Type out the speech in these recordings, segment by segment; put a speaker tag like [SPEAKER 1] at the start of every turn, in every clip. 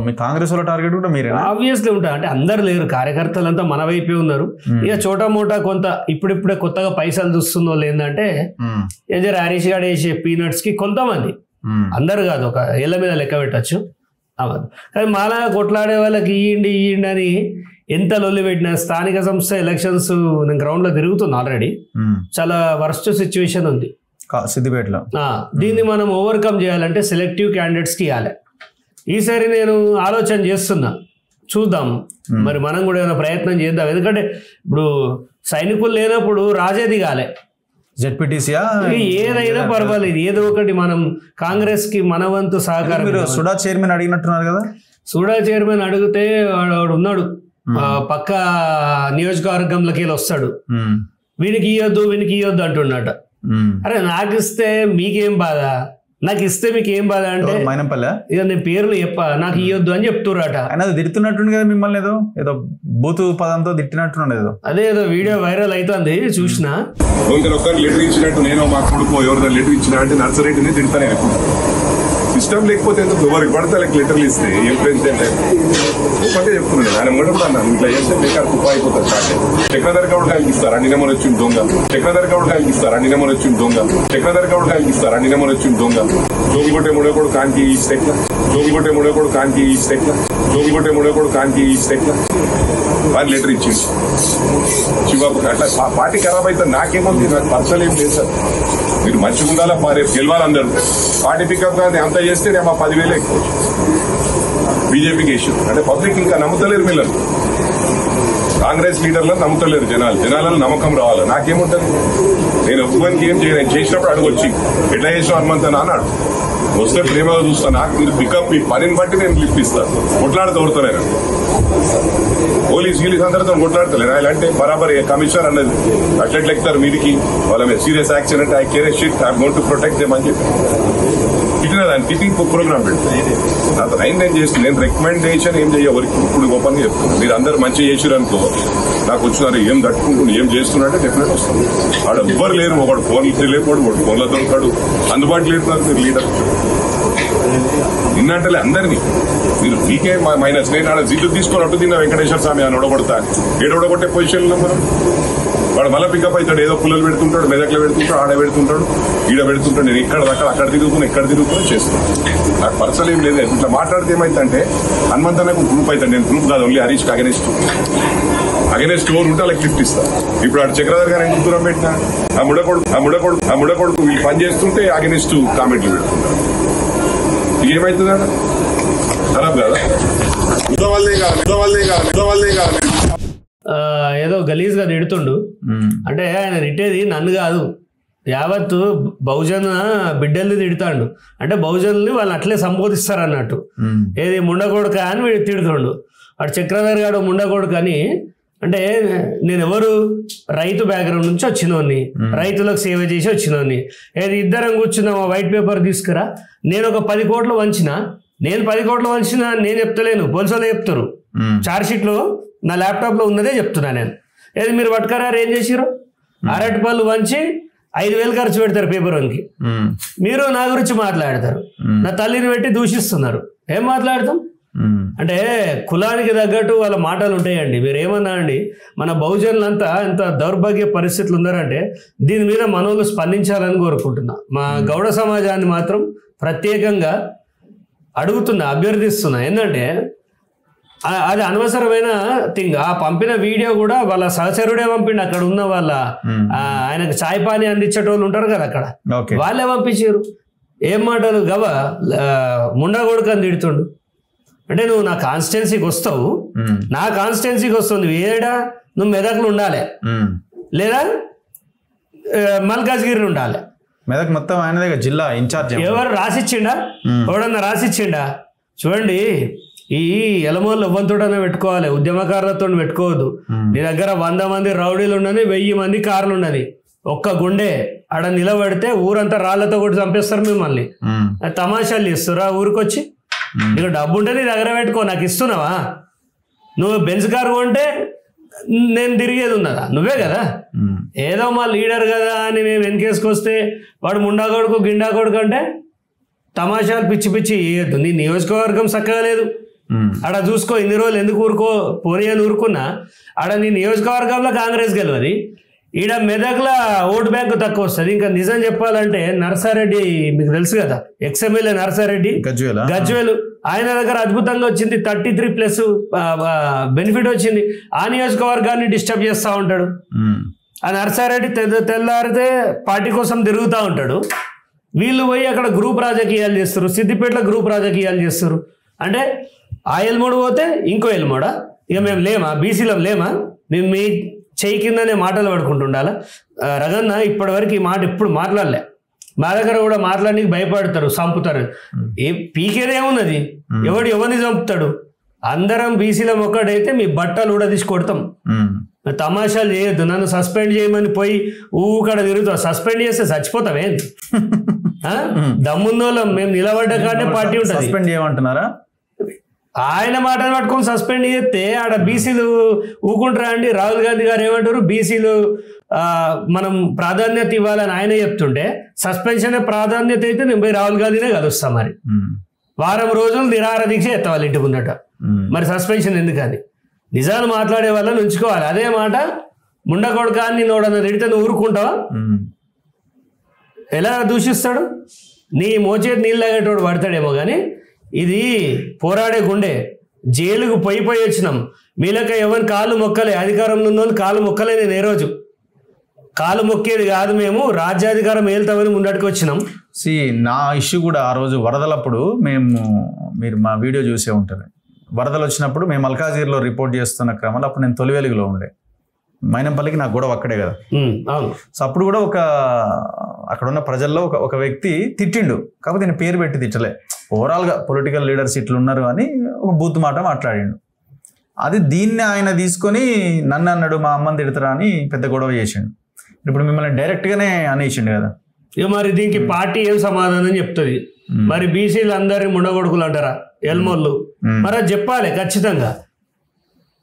[SPEAKER 1] మీ కాంగ్రెస్ వాళ్ళ టార్గెట్ కూడా మీరే?
[SPEAKER 2] ఆబ్వియస్లీ ఉంటారు, అంటే అందరు లేరు, కార్యకర్తలంతా మన వైపే ఉన్నారు. ఇక చోటా మోటా కొంత ఇప్పుడిప్పుడే కొత్తగా పైసలు చూస్తున్న వాళ్ళు ఏంటంటే ఏదో హరీష్ గారు వేసే పీనట్స్ కి కొంతమంది, అందరు కాదు, ఒక ఏళ్ళ మీద లెక్క పెట్టచ్చు. కానీ మాలా కొట్లాడే వాళ్ళకి ఇయ్యండి అని ఎంత లొల్లి పెట్టినా, స్థానిక సంస్థ ఎలక్షన్స్ నేను గ్రౌండ్ లో తిరుగుతున్నా ఆల్రెడీ, చాలా వర్స్ట్ సిచ్యువేషన్ ఉంది
[SPEAKER 1] సిద్దిపేటలో.
[SPEAKER 2] దీన్ని మనం ఓవర్కమ్ చేయాలంటే సెలెక్టివ్ క్యాండిడేట్స్ కి ఇవ్వాలి. ఈసారి నేను ఆలోచన చేస్తున్నా, చూద్దాం మరి మనం కూడా ఏమైనా ప్రయత్నం చేద్దాం. ఎందుకంటే ఇప్పుడు సైనికులు లేనప్పుడు రాజే దిగాలి,
[SPEAKER 1] జెడ్పీటీసీయా
[SPEAKER 2] ఏదైనా పర్వాలేదు, ఏదో ఒకటి మనం కాంగ్రెస్ కి మన వంతు సహకారం.
[SPEAKER 1] సుడా చైర్మన్ అడిగినట్టున్నారు కదా?
[SPEAKER 2] సుడా చైర్మన్ అడిగితే వాడు ఉన్నాడు పక్క నియోజకవర్గంలోకి వెళ్ళి వస్తాడు, వీనికి ఇవ్వద్దు అంటున్నాట. అరే నాకు ఇస్తే మీకేం బాధ, నాకు ఇస్తే మీకు ఏం బాధ అంటే
[SPEAKER 1] మైనంపల్లె
[SPEAKER 2] ఇక నేను పేర్లు చెప్పా, నాకు ఇవ్వద్దు అని చెప్తుర్రట.
[SPEAKER 1] ఆయన తిడుతున్నట్టు కదా మిమ్మల్ని, ఏదో బూతు పదంతో తిట్టినట్టు ఏదో,
[SPEAKER 2] అదే ఏదో వీడియో వైరల్ అవుతుంది చూసిన.
[SPEAKER 3] లెటర్ ఇచ్చినట్టు నేను మా కొడుకు ఎవరిదో లెటర్ ఇచ్చిన అంటే నర్సరీని తిడతానే ఇష్టం లేకపోతే ఎందుకు ఎవరికి పడితే వాళ్ళకి లెటర్లు ఇస్తే ఏం ప్రెసిడెంట్ ఒకటే చెప్తున్నాను. ఆయన ముందు కూడా అన్నాను, ఇట్లా చేస్తే బేకార్ కుప్ప అయిపోతుంది. చక్రధర్ గౌడ్ కాయలు ఇస్తారు అన్ని నెంబర్ వచ్చింది దొంగ, చక్రధర్ గౌడ్ కాయలు ఇస్తారు అన్ని నెంబర్ వచ్చింది దొంగ, చక్రధర్ గౌడ్ కాయలు ఇస్తారు అన్ని నెంబర్ వచ్చింది దొంగ. జోగిగొట్టే ముడకోడు కాంతి ఈ స్టెక్ల, జోగిగొట్టే ముడకోడు కాంతి ఈ స్టెక్ల, జోగిగొట్టే ముడకోడు కాంతి ఈ స్టెక్ల అని లెటర్ ఇచ్చింది. చివరకు అట్లా పార్టీ ఖరాబ్ అవుతుంది. నాకేముంది, నాకు పర్సనల్ ఏం లేదు సార్. మీరు మంచిగా ఉండాలా, రేపు గెలవాలి అందరూ. పార్టీ పికప్ కానీ అంత చేస్తే నేను మా 10,000 ఎక్కువ బీజేపీకి ఇష్యూ అంటే పబ్లిక్ ఇంకా నమ్ముతలేరు. మిల్లలు కాంగ్రెస్ లీడర్లను నమ్ముతలేరు జనాలను నమ్మకం రావాలి. నాకేముంటుంది, నేను ఒప్పుకోనికి ఏం చేయను, చేసినప్పుడు అడగొచ్చి ఎట్లా చేసిన హనుమంతనా అన్నాడు. వస్తే ప్రేమగా చూస్తాను, నాకు మీరు పికప్ మీ పనిని బట్టి నేను లిఫ్ట్ ఇస్తాను. కొట్లాడితే ఓడుతాను, పోలీస్ అందరితో కొట్లాడతలేరు. ఇలాంటి బరాబర్ కమిషనర్ అన్నది అట్లెట్లు ఎక్కుతారు మీదికి, వాళ్ళ మీద సీరియస్ యాక్షన్ అంటే I care shit, I going to protect them అని చెప్పి తిట్టినదాన్ని తిట్టింగ్ ప్రోగ్రామ్ పెడతాను. నాతో నేను చేస్తాను, నేను రికమెండేషన్ ఏం చేయవరికి ఇప్పుడు ఓపెన్ గా చెప్తాను. మీరు అందరు మంచిగా చేసారు అనుకో, నాకు వచ్చినారు ఏం తట్టుకుంటున్నాడు ఏం చేస్తున్నారంటే డెఫినెట్ వస్తుంది. వాడు ఎవ్వరు లేరు, ఒకడు ఫోన్ లేకపోడు, ఒకటి ఫోన్లో దొరకడు, అందుబాటులో లేటున్నారు మీరు లీడర్. నిన్నంటలే అందరినీ మీరు మీకే మైనస్. నేను ఆడ జిల్లు తీసుకొని అటు తిన్నా వెంకటేశ్వర స్వామి అని ఓడగొడతా, ఏడోడగొట్టే పొజిషన్లో మనం. వాడు మళ్ళీ పికప్ అవుతాడు, ఏదో పుల్లలు పెడుతుంటాడు, మెదక్లో పెడుతుంటాడు, ఆడ పెడుతుంటాడు, ఈడ పెడుతుంటాడు. నేను ఇక్కడ అక్కడ తిరుగుతున్నా, ఎక్కడ తిరుగుతున్నా చేస్తున్నాను. నాకు పర్సనల్ ఏం లేదు. ఇట్లా మాట్లాడితే ఏమైందంటే హనుమంతనకు గ్రూప్ అవుతాడు. నేను గ్రూప్ కాదు, ఓన్లీ హరీష్ అగెనెస్ట్ ఓవర్ ఉంటే వాళ్ళకి లిఫ్ట్ ఇస్తాను. ఇప్పుడు ఆడు చక్రధర్ గారు ఎందుకు దూరం పెట్టినా, ఆ ముడకొడుకు వీళ్ళు పని చేస్తుంటే అగెనెస్ట్ కామెంట్లు పెడుతున్నారు. ఏమవుతుందా ఖరాబ్ కాదా?
[SPEAKER 2] ఏదో గలీజ్ గా తిడుతుండు అంటే ఆయన తిట్టేది నన్ను కాదు, యావత్తు బహుజన బిడ్డల్ని తిడతాడు. అంటే బహుజనుల్ని వాళ్ళని అట్లే సంబోధిస్తారు అన్నట్టు. ఏది ముండకొడుక అని వీడు తిడుతుండు. వాడు చక్రధర్ గారు ముండకొడుకు అని. అంటే నేను ఎవరు, రైతు బ్యాక్గ్రౌండ్ నుంచి వచ్చినోని, రైతులకు సేవ చేసి వచ్చినోని. ఏది ఇద్దరం కూర్చున్నాం, వైట్ పేపర్ తీసుకురా, నేను ఒక 10 కోట్లు వంచినా, నేను 10 కోట్లు వంచినా నేను చెప్తలేను, పోలీసులు చెప్తారు. చార్జ్షీట్ లో నా ల్యాప్టాప్ లో ఉన్నదే చెప్తున్నా నేను. ఏది మీరు పట్టుకరారు ఏం చేసిరు, అరటిపళ్ళు వంచి 5,000 ఖర్చు పెడతారు పేపర్ వన్కి. మీరు నా గురించి మాట్లాడతారు, నా తల్లిని పెట్టి దూషిస్తున్నారు. ఏం మాట్లాడతాం అంటే కులానికి తగ్గట్టు వాళ్ళ మాటలు ఉంటాయండి. మీరు ఏమన్నా అండి, మన బహుజనులంతా ఎంత దౌర్భాగ్య పరిస్థితులు ఉన్నారంటే దీని మీద మనోళ్ళు స్పందించాలని కోరుకుంటున్నా. మా గౌడ సమాజాన్ని మాత్రం ప్రత్యేకంగా అడుగుతున్నా, అభ్యర్థిస్తున్నా. ఏంటంటే అది అనవసరమైన థింగ్. ఆ పంపిన వీడియో కూడా వాళ్ళ సహచరుడే పంపిండు. అక్కడ ఉన్న వాళ్ళ ఆయనకు చాయ్ పానీ అందించేటోళ్ళు ఉంటారు కదా అక్కడ, వాళ్ళే పంపించారు. ఏం మాటలు గవ ముండగొడుకు అని తిడుతుండు. అంటే నువ్వు నా కాన్స్టిట్యున్సీకి వస్తావు, నా కాన్స్టిట్యున్సీకి వస్తుంది ఏడా, నువ్వు మెదక్లు ఉండాలి లేదా మల్కాజ్గిరి ఉండాలి.
[SPEAKER 1] మెదక్ మొత్తం ఆయనదే జిల్లా ఇన్ఛార్జ్.
[SPEAKER 2] ఎవరు రాసిచ్చిండా, ఎవడన్నా రాసిచ్చిండా? చూడండి, ఈ ఎలమోళ్ళు ఎవ్వంతోటనే పెట్టుకోవాలి, ఉద్యమకారులతో పెట్టుకోవద్దు. నీ దగ్గర 100 మంది రౌడీలు ఉన్నది, 1000 మంది కార్లు ఉన్నది, ఒక్క గుండె ఆడ నిలబడితే ఊరంతా రాళ్లతో కూడా చంపేస్తారు మిమ్మల్ని. తమాషాలు ఇస్తురా ఊరికొచ్చి. నీకు డబ్బు ఉంటే నీ దగ్గర పెట్టుకో, నాకు ఇస్తున్నావా? నువ్వు బెంజ్ కారు కొంటే నేను తిరిగేది ఉన్నదా? నువ్వే కదా. ఏదో మా లీడర్ కదా అని మేము వెనకేసుకొస్తే వాడు ముండా కొడుకు గిండా కొడుకు అంటే తమాషాలు పిచ్చి పిచ్చి చేయొద్దు. నీ నియోజకవర్గం చక్కగా లేదు, ఆడ చూసుకో ఇన్ని రోజులు ఎందుకు పోనీ అని ఊరుకున్నా ఆడ నీ నియోజకవర్గంలో కాంగ్రెస్ గెలవది, ఈడ మెదక్లో ఓటు బ్యాంకు తక్కువ వస్తుంది. ఇంకా నిజం చెప్పాలంటే నర్సారెడ్డి మీకు తెలుసు కదా, ఎక్స్ఎమ్మెల్యే నర్సారెడ్డి గజ్వేలు, ఆయన దగ్గర అద్భుతంగా వచ్చింది 33+ బెనిఫిట్ వచ్చింది. ఆ నియోజకవర్గాన్ని డిస్టర్బ్ చేస్తూ ఉంటాడు. ఆ నర్సారెడ్డి తెల్లారితే పార్టీ కోసం తిరుగుతూ ఉంటాడు. వీళ్ళు పోయి అక్కడ గ్రూప్ రాజకీయాలు చేస్తారు, సిద్దిపేటలో గ్రూప్ రాజకీయాలు చేస్తారు. అంటే ఆ ఎల్మోడు పోతే ఇంకో ఎల్మోడా? ఇక మేము లేమా, బీసీలో లేమా? మేము మీ చెయ్యి కిందనే మాటలు పడుకుంటుండాలా? రగన్న ఇప్పటివరకు ఈ మాట ఎప్పుడు మాట్లాడలే. మా దగ్గర కూడా మాట్లాడడానికి భయపడతారు, చంపుతారు. పీకేదేమున్నది? ఎవరిని చంపుతాడు? అందరం బీసీలో ఒక్కడైతే మీ బట్టలు కూడా తీసి కొడతాం. తమాషాలు చేయొద్దు. నన్ను సస్పెండ్ చేయమని పోయి ఊకడ తిరుగుతావు. సస్పెండ్ చేస్తే చచ్చిపోతావే. దమ్మున్నోళ్ళం మేము నిలబడ్డ కాడే పార్టీ ఉంటుంది.
[SPEAKER 1] సస్పెండ్ చేయమంటున్నారా?
[SPEAKER 2] ఆయన మాటలు పట్టుకొని సస్పెండ్ చేస్తే ఆడ బీసీలు ఊకుంటారా అండి? రాహుల్ గాంధీ గారు ఏమంటారు, బీసీలు మనం ప్రాధాన్యత ఇవ్వాలని ఆయన చెప్తుంటే సస్పెన్షన్ ప్రాధాన్యత అయితే నేను పోయి రాహుల్ గాంధీనే కలుస్తాం. మరి వారం రోజులు నిరాహార దీక్ష ఎత్తవాలి ఇంటి ముందట. మరి సస్పెన్షన్ ఎందుకని? నిజాలు మాట్లాడే వాళ్ళని ఉంచుకోవాలి. అదే మాట ముండకొడకాన్ని నోడన్న తిడితే నువ్వు ఊరుకుంటావా? ఎలా దూషిస్తాడు? నీ మోచేతి నీళ్ళు తాగేటోడు పడతాడేమో కానీ ఇది పోరాడే గుండె. జైలుకు పోయి వచ్చినాం. మీలక ఎవరిని కాళ్ళు మొక్కలే, అధికారంలో ఉన్న కాళ్ళు మొక్కలే. నేను ఏ రోజు కాలు మొక్కేది కాదు, మేము రాజ్యాధికారం ఏళ్తామని ముందటికి వచ్చినాం.
[SPEAKER 1] నా ఇష్యూ కూడా ఆ రోజు వరదలప్పుడు మీరు మా వీడియో చూసే ఉంటారు. వరదలు వచ్చినప్పుడు మేము మల్కాజ్గిరిలో రిపోర్ట్ చేస్తున్న క్రమంలో అప్పుడు నేను తొలి వెలుగులో ఉండే. మైనంపల్లికి నాకు గొడవ అక్కడే కదా. సో అప్పుడు కూడా అక్కడ ఉన్న ప్రజల్లో ఒక వ్యక్తి తిట్టిండు, కాకపోతే నేను పేరు పెట్టి తిట్టలే. ఓవరాల్గా పొలిటికల్ లీడర్స్ ఇట్లా ఉన్నారు అని ఒక బూత్ మాట మాట్లాడిండు. అది దీన్ని ఆయన తీసుకొని నన్ను అన్నాడు, మా అమ్మని తిడతారా అని పెద్ద గొడవ చేసిండు. ఇప్పుడు మిమ్మల్ని డైరెక్ట్గానే అనేసిండు కదా.
[SPEAKER 2] ఇక మరి దీనికి పార్టీ ఏం సమాధానం చెప్తుంది? మరి బీసీలు అందరినీ ముండగొడుకులు అంటారా, ఎల్మోళ్ళు? మరి అది చెప్పాలి ఖచ్చితంగా.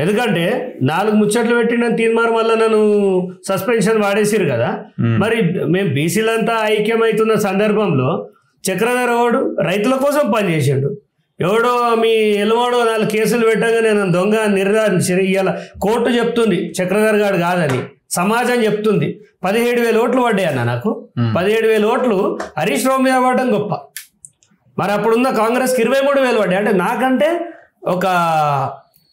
[SPEAKER 2] ఎందుకంటే 4 ముచ్చట్లు పెట్టిండని తీర్మానం వల్ల నన్ను సస్పెన్షన్ వాడేసిరు కదా. మరి మేము బీసీలంతా ఐక్యమవుతున్న సందర్భంలో చక్రధర్ ఎవడు రైతుల కోసం పనిచేసిండు, ఎవడో మీ ఎల్మోడో 4 కేసులు పెట్టగా నేను దొంగ నిర్ధారించారు. ఇవాళ కోర్టు చెప్తుంది చక్రధర్ గారు కాదని, సమాజం చెప్తుంది. 17,000 ఓట్లు పడ్డాయి అన్న నాకు. 17,000 ఓట్లు హరీష్ రావు మీద పడడం గొప్ప. మరి అప్పుడున్న కాంగ్రెస్కి 23,000 పడ్డాయి. అంటే నాకంటే ఒక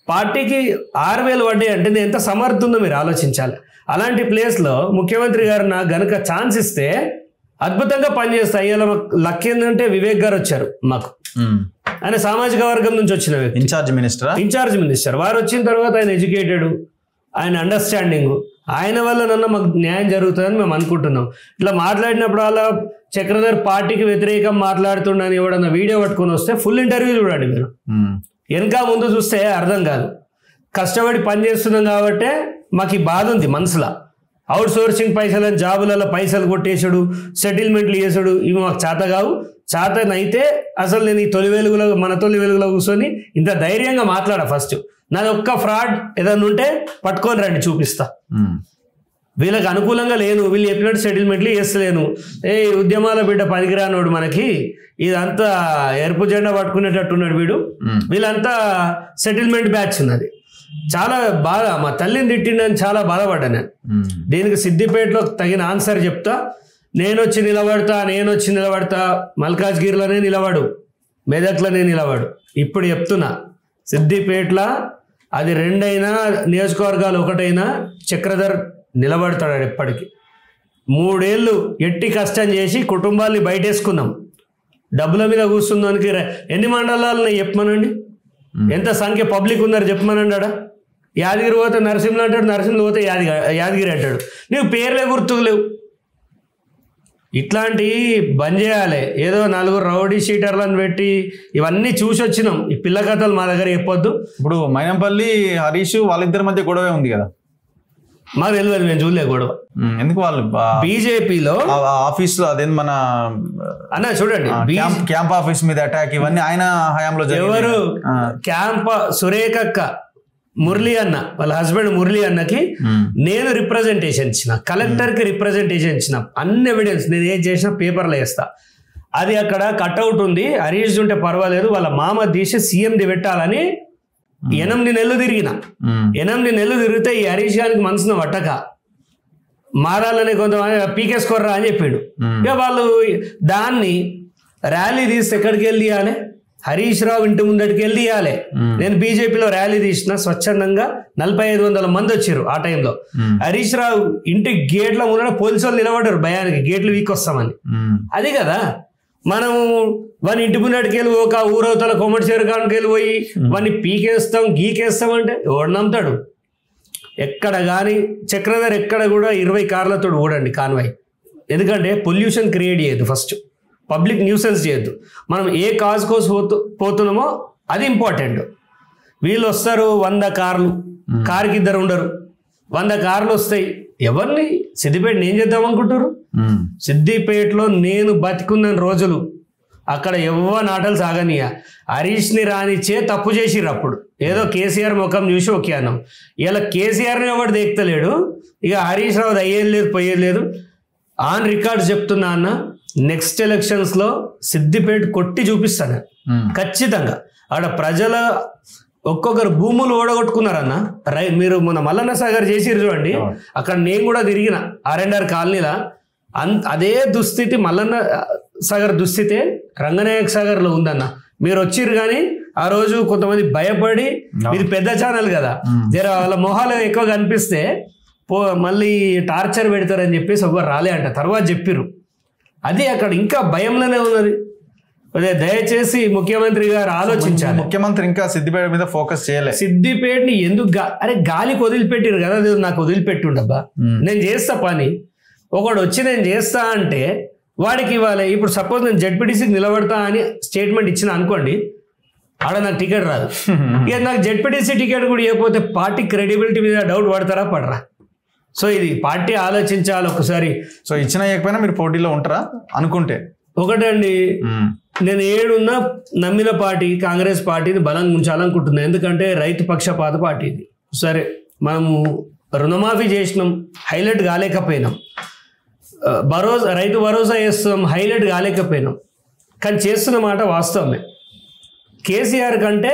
[SPEAKER 2] పార్టీకి 6,000 పడ్డాయి. అంటే నేను ఎంత సమర్థుందో మీరు ఆలోచించాలి. అలాంటి ప్లేస్లో ముఖ్యమంత్రి గారు నాకు గనక ఛాన్స్ ఇస్తే అద్భుతంగా పనిచేస్తాయి. ఇలా లక్ ఏంటంటే వివేక్ గారు వచ్చారు మాకు. ఆయన సామాజిక వర్గం నుంచి వచ్చిన వ్యక్తి, ఇన్ఛార్జ్ మినిస్టర్. వారు వచ్చిన తర్వాత ఆయన ఎడ్యుకేటెడ్, ఆయన అండర్స్టాండింగ్, ఆయన వల్ల మాకు న్యాయం జరుగుతుందని మేము అనుకుంటున్నాం. ఇట్లా మాట్లాడినప్పుడు అలా చక్రధర్ పార్టీకి వ్యతిరేకం మాట్లాడుతుండని ఎవడన్నా వీడియో పట్టుకొని వస్తే ఫుల్ ఇంటర్వ్యూ చూడండి మీరు. వెనక ముందు చూస్తే అర్థం కాదు. కష్టపడి పని చేస్తున్నాం కాబట్టి మాకు ఈ బాధ ఉంది మనసులో. అవుట్ సోర్సింగ్ పైసలని జాబులలో పైసలు కొట్టేసాడు, సెటిల్మెంట్లు చేసాడు. ఇవి మాకు చేత కావు. చేతనైతే అసలు నేను ఈ మన తొలి వెలుగులో కూర్చొని ఇంత ధైర్యంగా మాట్లాడా. ఫస్ట్ నాది ఒక్క ఫ్రాడ్ ఏదన్నా ఉంటే పట్టుకొని రండి చూపిస్తా. వీళ్ళకి అనుకూలంగా లేను, వీళ్ళు చెప్పినట్టు సెటిల్మెంట్లు చేస్తలేను. ఉద్యమాల బిడ్డ పనికిరానోడు మనకి, ఇదంతా ఎరుపు జెండా పట్టుకునేటట్టున్నాడు వీడు, వీళ్ళంతా సెటిల్మెంట్ బ్యాచ్ ఉన్నది. చాలా బాధ, మా తల్లిని తిట్టిండని చాలా బాధపడ్డా నేను. దీనికి సిద్దిపేటలో తగిన ఆన్సర్ చెప్తా. నేను వచ్చి నిలబడతా, మల్కాజ్గిరిలోనే నిలబడు, మెదక్లోనే నిలబడు. ఇప్పుడు చెప్తున్నా, సిద్దిపేటలో అది 2 అయినా నియోజకవర్గాలు 1 అయినా చక్రధర్ నిలబడతాడు ఎప్పటికీ. 3 ఏళ్ళు ఎట్టి కష్టం చేసి కుటుంబాన్ని బయటేసుకున్నాం. డబ్బుల మీద కూర్చుందానికి ఎన్ని మండలాలను చెప్పమనండి, ఎంత సంఖ్య పబ్లిక్ ఉన్నారు చెప్పమనండి. ఆడ యాదగిరి పోతే నరసింహులు అంటాడు, నరసింహులు పోతే యాదగిరి అంటాడు. నీవు పేర్లే గుర్తుకు లేవు. ఇట్లాంటి బంద్ చేయాలి. ఏదో 4 రౌడీ షీటర్లను పెట్టి ఇవన్నీ చూసి వచ్చినాం. ఈ పిల్ల కథలు మా దగ్గర చెప్పొద్దు.
[SPEAKER 1] ఇప్పుడు మైనంపల్లి హరీష్ వాళ్ళిద్దరి మధ్య గొడవ ఉంది కదా,
[SPEAKER 2] మాకు తెలియదు, మేము చూడలే గొడవ.
[SPEAKER 1] ఎందుకు? వాళ్ళు
[SPEAKER 2] బీజేపీలో
[SPEAKER 1] ఆఫీస్ లో అదే మన
[SPEAKER 2] అన్న చూడండి,
[SPEAKER 1] క్యాంప్ ఆఫీస్ మీద అటాక్ ఇవన్నీ ఆయన హయాంలో
[SPEAKER 2] ఎవరు క్యాంప్ సురేఖక్క మురళీ అన్న వాళ్ళ హస్బెండ్ మురళీ అన్నకి నేను రిప్రజెంటేషన్ ఇచ్చిన, కలెక్టర్కి రిప్రజెంటేషన్ ఇచ్చిన, అన్ని ఎవిడెన్స్ నేను ఏం చేసినా పేపర్లో వేస్తా. అది అక్కడ కట్అవుట్ ఉంది, హరీష్ ఉంటే పర్వాలేదు, వాళ్ళ మామ తీసి సీఎంది పెట్టాలని 8 నెలలు తిరిగిన. 8 నెలలు తిరిగితే ఈ హరీష్ గారికి మనసున పట్టక మారాలని కొంతమంది పీకేసుకోర్రా అని చెప్పిండు. ఇక వాళ్ళు దాన్ని ర్యాలీ తీస్తే ఎక్కడికి వెళ్ళి తీయాలి, హరీష్ రావు ఇంటి ముందటికి వెళ్ళి తీయాలి. నేను బీజేపీలో ర్యాలీ తీసిన స్వచ్ఛందంగా 4,500 మంది వచ్చారు ఆ టైంలో. హరీష్ రావు ఇంటి గేట్ల ముందర పోలీసు వాళ్ళు నిలబడ్డారు భయానికి, గేట్లు వీక్ వస్తామని. అది కదా మనం వాని ఇంటి ముందటికి వెళ్ళి ఒక ఊరవతల కొమ్మటి చెరుకానికి వెళ్ళి పోయి వాడిని పీకేస్తాం గీకేస్తాం అంటే ఎవడు నమ్ముతాడు? ఎక్కడ కానీ చక్రధర్ ఎక్కడ కూడా 20 కార్లతో ఓడండి కాన్వాయ్. ఎందుకంటే పొల్యూషన్ క్రియేట్ చేయొద్దు, ఫస్ట్ పబ్లిక్ న్యూసెన్స్ చేయొద్దు. మనం ఏ కాజ్ కోసం పోతున్నామో అది ఇంపార్టెంట్. వీళ్ళు వస్తారు 100 కార్లు, కారుకి 2 ఉండరు, 100 కార్లు వస్తాయి. ఎవరిని సిద్దిపేటని ఏం చేద్దాం అనుకుంటారు? సిద్దిపేటలో నేను బతికున్న రోజులు అక్కడ ఎవరి ఆటలు సాగనీయ. హరీష్ని రానిచ్చే తప్పు చేసిర్రు అప్పుడు. ఏదో కేసీఆర్ ముఖం చూసి ఓకే అన్నాం. ఇలా కేసీఆర్ని ఎవరు దేక్తలేడు, ఇక హరీష్ రావు అయ్యేది లేదు పోయేది లేదు. ఆన్ రికార్డ్స్ చెప్తున్నా అన్న, నెక్స్ట్ ఎలక్షన్స్లో సిద్దిపేట కొట్టి చూపిస్తాను ఖచ్చితంగా. ఆడ ప్రజల ఒక్కొక్కరు భూములు ఓడగొట్టుకున్నారన్న. మీరు మొన్న మల్లన్న సాగర్ చేసిరు చూడండి, అక్కడ నేను కూడా తిరిగిన R&R కాలనీలా. అదే దుస్థితి మల్లన్న సాగర్ దుస్థితే రంగనాయక సాగర్లో ఉందన్న. మీరు వచ్చిర్రు కానీ ఆ రోజు కొంతమంది భయపడి, ఇది పెద్ద ఛానల్ కదా, జర వాళ్ళ మొహాలు ఎక్కువ కనిపిస్తే మళ్ళీ టార్చర్ పెడతారని చెప్పేసి ఎవరు రాలే అంట. తర్వాత చెప్పిర్రు. అది అక్కడ ఇంకా భయంలోనే ఉన్నది. అదే దయచేసి ముఖ్యమంత్రి గారు ఆలోచించాలి.
[SPEAKER 1] ముఖ్యమంత్రి ఇంకా సిద్దిపేట మీద ఫోకస్ చేయలేదు.
[SPEAKER 2] సిద్దిపేటని ఎందుకు గాలికి వదిలిపెట్టిరు కదా, నాకు వదిలిపెట్టుండబ్బా, నేను చేస్తా పని. ఒకడు వచ్చి నేను చేస్తా అంటే వాడికి ఇవ్వాలి. ఇప్పుడు సపోజ్ నేను జెడ్పీటీసీకి నిలబడతా అని స్టేట్మెంట్ ఇచ్చిన అనుకోండి, ఆడ నాకు టికెట్ రాదు. ఇక నాకు జెడ్పీటీసీ టికెట్ కూడా ఇవ్వకపోతే పార్టీ క్రెడిబిలిటీ మీద డౌట్ పడతారా పడరా? సో ఇది పార్టీ ఆలోచించాలి ఒకసారి.
[SPEAKER 1] సో ఇచ్చినా ఇవ్వకపోయినా మీరు పోటీలో ఉంటారా అనుకుంటే?
[SPEAKER 2] ఒకటండి, నేను ఏడున్నా నమ్మిన పార్టీ కాంగ్రెస్ పార్టీని బలంగా ఉంచాలనుకుంటున్నాను. ఎందుకంటే రైతు పక్షపాత పార్టీ ఇది. సరే మనము రుణమాఫీ చేసినాం, హైలైట్ కాలేకపోయినాం. రైతు భరోసా చేస్తున్నాం, హైలైట్ కాలేకపోయినాం. కానీ చేస్తున్న మాట వాస్తవమే. కేసీఆర్ కంటే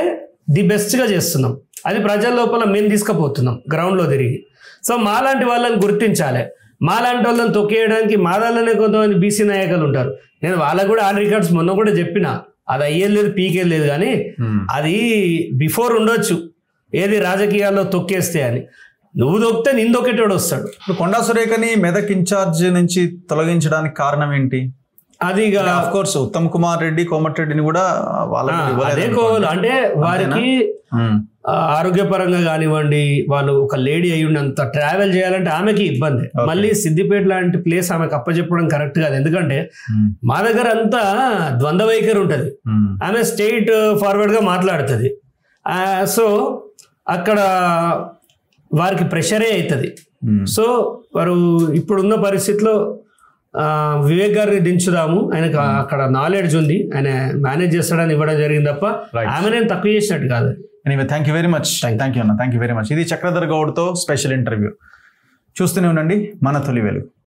[SPEAKER 2] ది బెస్ట్గా చేస్తున్నాం. అది ప్రజల లోపల మేము తీసుకుపోతున్నాం గ్రౌండ్లో తిరిగి. సో మాలాంటి వాళ్ళని గుర్తించాలి. మాలాంటి వాళ్ళని తొక్కేయడానికి మాదాలనే కొంతమంది బీసీ నాయకులు ఉంటారు. నేను వాళ్ళకు కూడా ఆన్ రికార్డ్స్ మొన్న కూడా చెప్పిన, అది అయ్యేది లేదు పీకేది లేదు, కానీ అది బిఫోర్ ఉండొచ్చు ఏది రాజకీయాల్లో తొక్కేస్తే అని. నువ్వు తొక్కితే నిన్ను తొక్కేటోడు వస్తాడు.
[SPEAKER 1] ఇప్పుడు కొండా సురేఖని మెదక్ ఇన్ఛార్జ్ నుంచి తొలగించడానికి కారణం ఏంటి?
[SPEAKER 2] అది
[SPEAKER 1] ఆఫ్ కోర్స్ ఉత్తమ్ కుమార్ రెడ్డి కోమటిరెడ్డిని కూడా
[SPEAKER 2] అదే అంటే వారికి ఆరోగ్యపరంగా కానివ్వండి, వాళ్ళు ఒక లేడీ అయ్యుండంత ట్రావెల్ చేయాలంటే ఆమెకి ఇబ్బంది. మళ్ళీ సిద్దిపేట లాంటి ప్లేస్ ఆమెకు అప్పచెప్పడం కరెక్ట్ కాదు. ఎందుకంటే మా దగ్గర అంతా ద్వంద్వ వైఖరి ఉంటుంది. ఆమె స్ట్రైట్ ఫార్వర్డ్ గా మాట్లాడుతుంది. సో అక్కడ వారికి ప్రెషరే అవుతుంది. సో వారు ఇప్పుడున్న పరిస్థితిలో వివేక్ గారిని దించుదాము, ఆయనకు అక్కడ నాలెడ్జ్ ఉంది, ఆయన మేనేజ్ చేస్తాడని ఇవ్వడం జరిగింది తప్ప ఆమె నేను తక్కువ చేసినట్టు కాదు.
[SPEAKER 1] Anyway thank you very much. Thank you అన్న, థ్యాంక్ యూ వెరీ మచ్. ఇది చక్రధర్ గౌడ్తో స్పెషల్ ఇంటర్వ్యూ. చూస్తూనే ఉండండి మన తొలి వెలుగు.